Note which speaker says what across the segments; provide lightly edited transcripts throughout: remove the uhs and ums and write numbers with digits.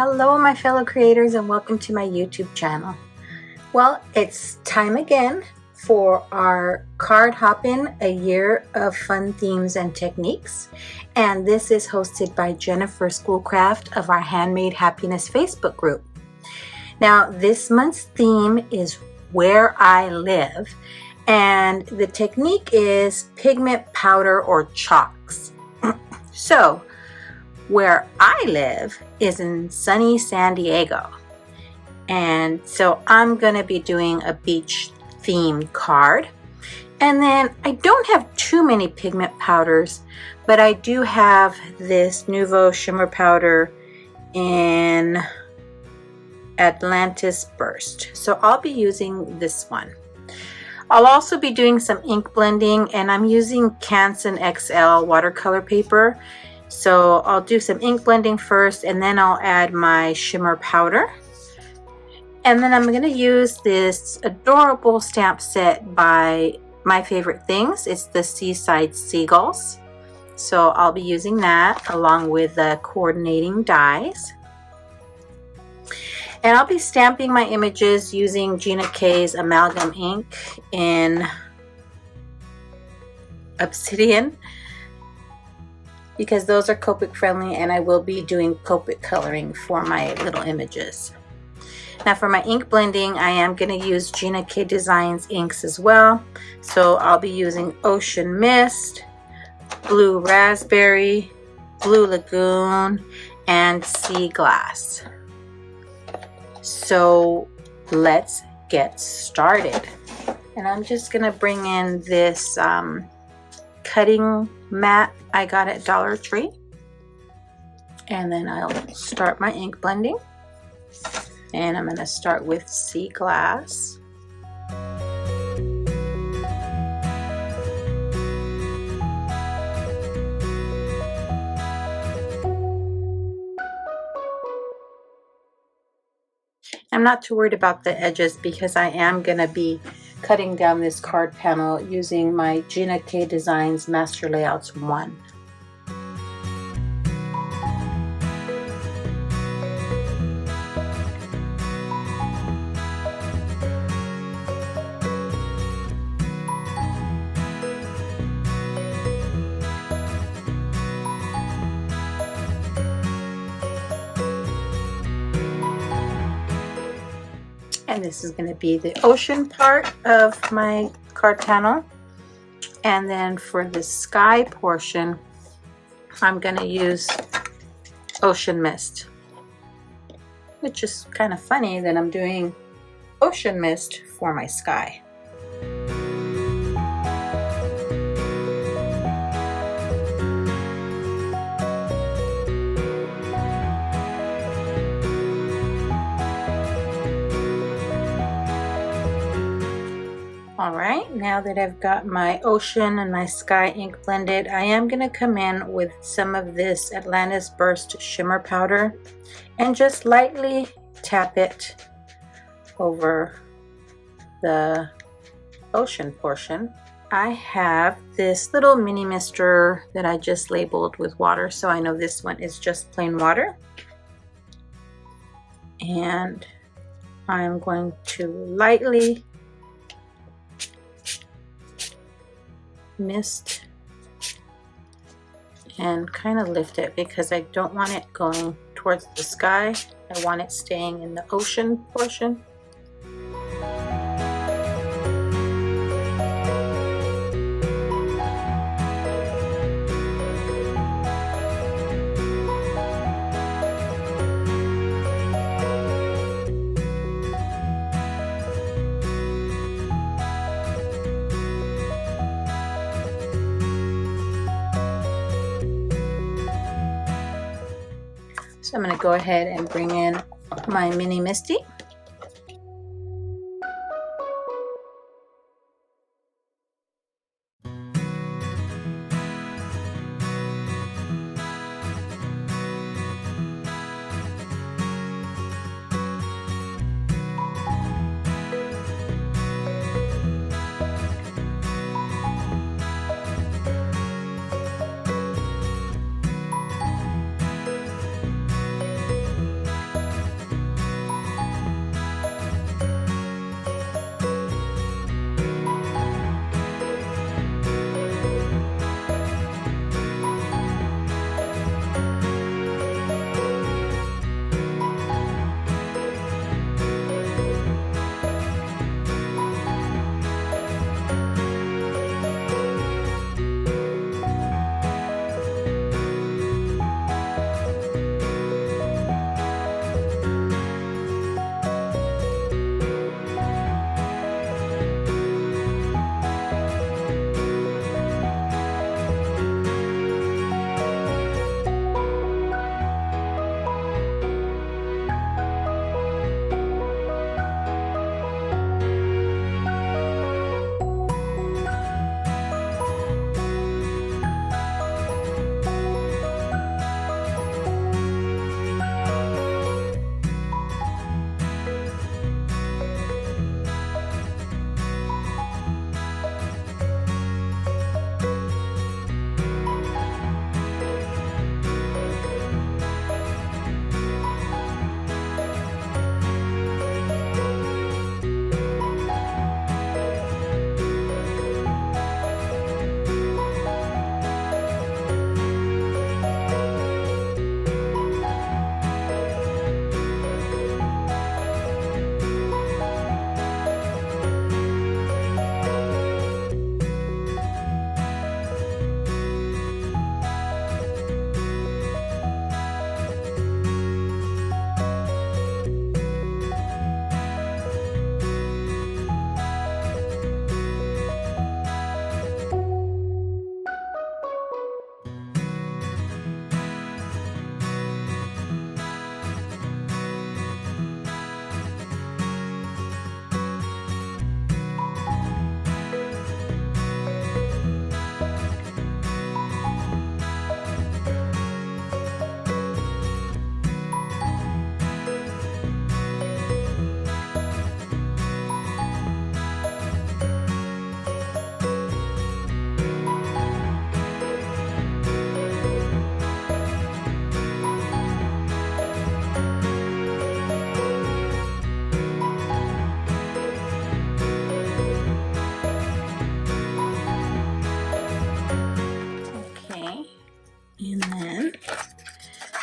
Speaker 1: Hello my fellow creators and welcome to my YouTube channel. Well, it's time again for our card Hoppin, a year of fun themes and techniques. And this is hosted by Jennifer Schoolcraft of our Handmade Happiness Facebook group. Now this month's theme is Where I Live, and the technique is pigment powder or chalks. So where I live is in sunny San Diego, and so I'm gonna be doing a beach themed card. And then I don't have too many pigment powders, but I do have this Nuvo shimmer powder in Atlantis Burst, so I'll be using this one. I'll also be doing some ink blending, and I'm using Canson XL watercolor paper. So I'll do some ink blending first, and then I'll add my shimmer powder. And then I'm going to use this adorable stamp set by My Favorite Things. It's the Seaside Seagulls. So I'll be using that along with the coordinating dies. And I'll be stamping my images using Gina K's amalgam ink in Obsidian, because those are Copic friendly, and I will be doing Copic coloring for my little images. Now for my ink blending, I am going to use Gina K Designs inks as well. So I'll be using Ocean Mist, Blue Raspberry, Blue Lagoon, and Sea Glass. So let's get started. And I'm just going to bring in this cutting mat I got at Dollar Tree, and then I'll start my ink blending, and I'm going to start with Sea Glass. I'm not too worried about the edges because I am going to be cutting down this card panel using my Gina K Designs Master Layouts 1. And this is going to be the ocean part of my card panel. And then for the sky portion, I'm going to use Ocean Mist, which is kind of funny that I'm doing Ocean Mist for my sky. Alright, now that I've got my ocean and my sky ink blended, I am going to come in with some of this Atlantis Burst shimmer powder and just lightly tap it over the ocean portion. I have this little mini mister that I just labeled with water, so I know this one is just plain water. And I'm going to lightly mist and kind of lift it because I don't want it going towards the sky. I want it staying in the ocean portion. So I'm going to go ahead and bring in my mini Misty.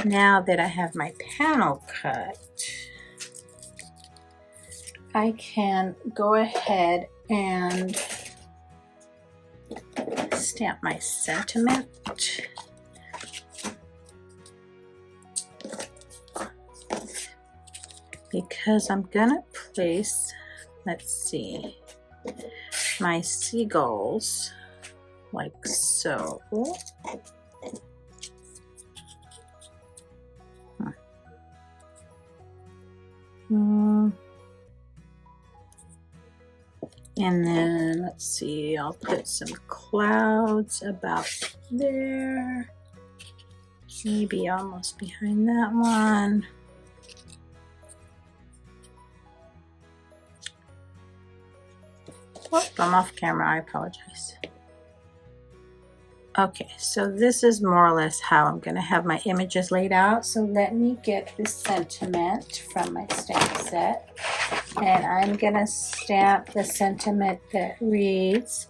Speaker 1: Now that I have my panel cut, I can go ahead and stamp my sentiment. Because I'm gonna place, let's see, my seagulls like so. And then let's see, I'll put some clouds about there, maybe almost behind that one. Oh, I'm off camera, I apologize. Okay, so this is more or less how I'm going to have my images laid out. So let me get the sentiment from my stamp set. And I'm going to stamp the sentiment that reads,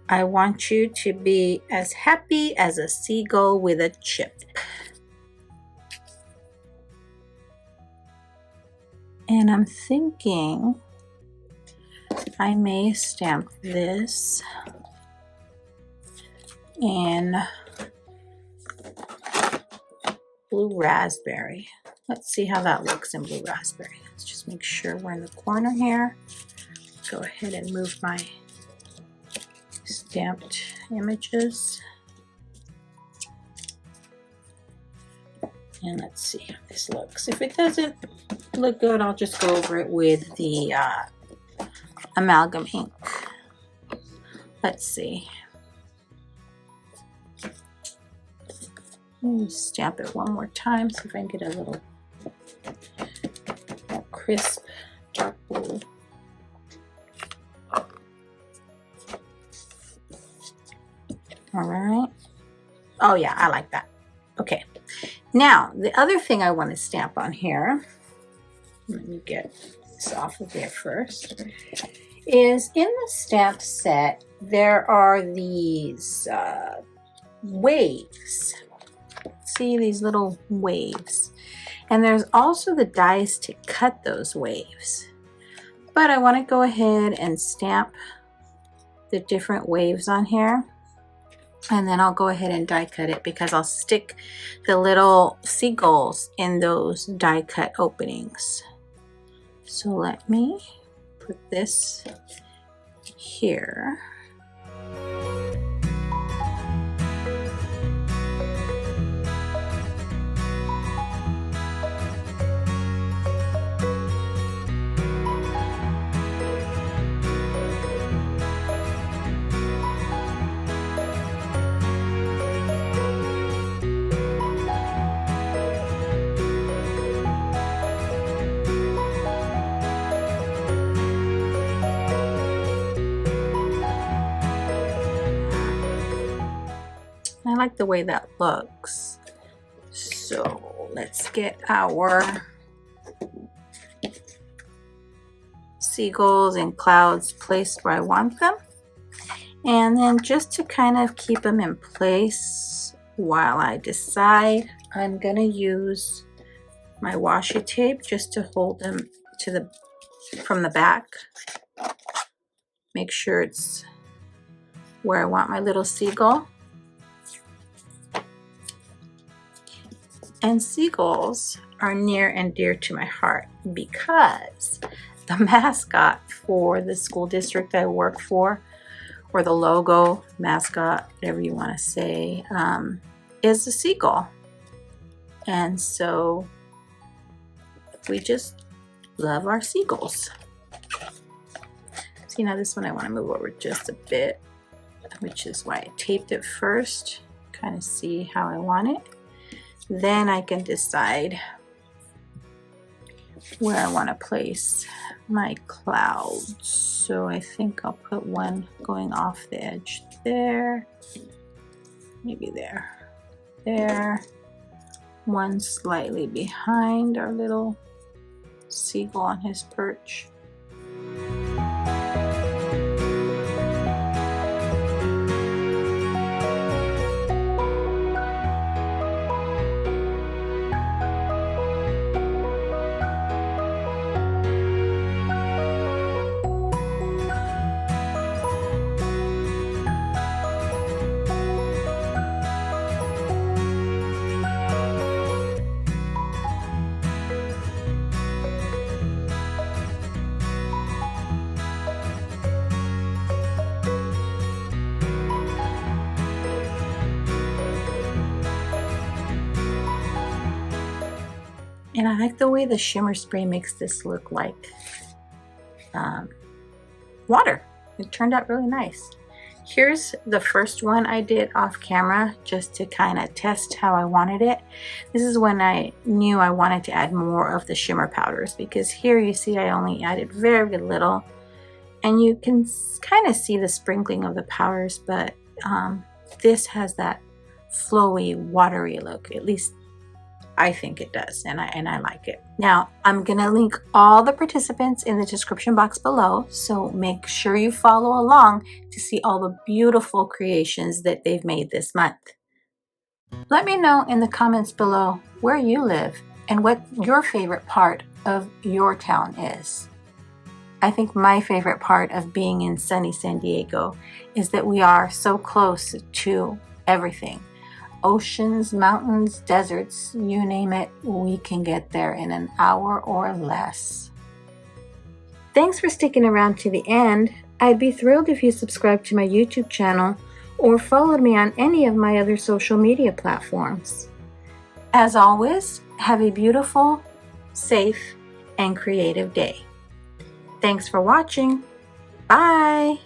Speaker 1: I want you to be as happy as a seagull with a chip. And I'm thinking I may stamp this in blue raspberry. Let's see how that looks in blue raspberry. Let's just make sure we're in the corner here. Go ahead and move my stamped images. And let's see how this looks. If it doesn't look good, I'll just go over it with the amalgam ink. Let's see. Let me stamp it one more time, see if I can get a little more crisp dark blue. All right. Oh yeah, I like that. Okay. Now, the other thing I want to stamp on here, let me get this off of there first, is in the stamp set, there are these waves. See these little waves, and there's also the dies to cut those waves, but I want to go ahead and stamp the different waves on here, and then I'll go ahead and die cut it because I'll stick the little seagulls in those die cut openings. So let me put this here. I like the way that looks. So let's get our seagulls and clouds placed where I want them. And then just to kind of keep them in place while I decide, I'm going to use my washi tape just to hold them to from the back. Make sure it's where I want my little seagull. And seagulls are near and dear to my heart because the mascot for the school district I work for, or the logo, mascot, whatever you want to say, is a seagull. And so we just love our seagulls. See, now this one I want to move over just a bit, which is why I taped it first, kind of see how I want it. Then I can decide where I want to place my clouds. So I think I'll put one going off the edge there, maybe there, one slightly behind our little seagull on his perch. And I like the way the shimmer spray makes this look like water. It turned out really nice. Here's the first one I did off camera just to kind of test how I wanted it. This is when I knew I wanted to add more of the shimmer powders, because here you see I only added very little, and you can kind of see the sprinkling of the powders, but this has that flowy, watery look. At least I think it does, and I like it. Now, I'm gonna link all the participants in the description box below, so make sure you follow along to see all the beautiful creations that they've made this month. Let me know in the comments below where you live and what your favorite part of your town is. I think my favorite part of being in sunny San Diego is that we are so close to everything. Oceans, mountains, deserts, you name it, we can get there in an hour or less. Thanks for sticking around to the end. I'd be thrilled if you subscribed to my YouTube channel or followed me on any of my other social media platforms. As always, have a beautiful, safe, and creative day. Thanks for watching. Bye!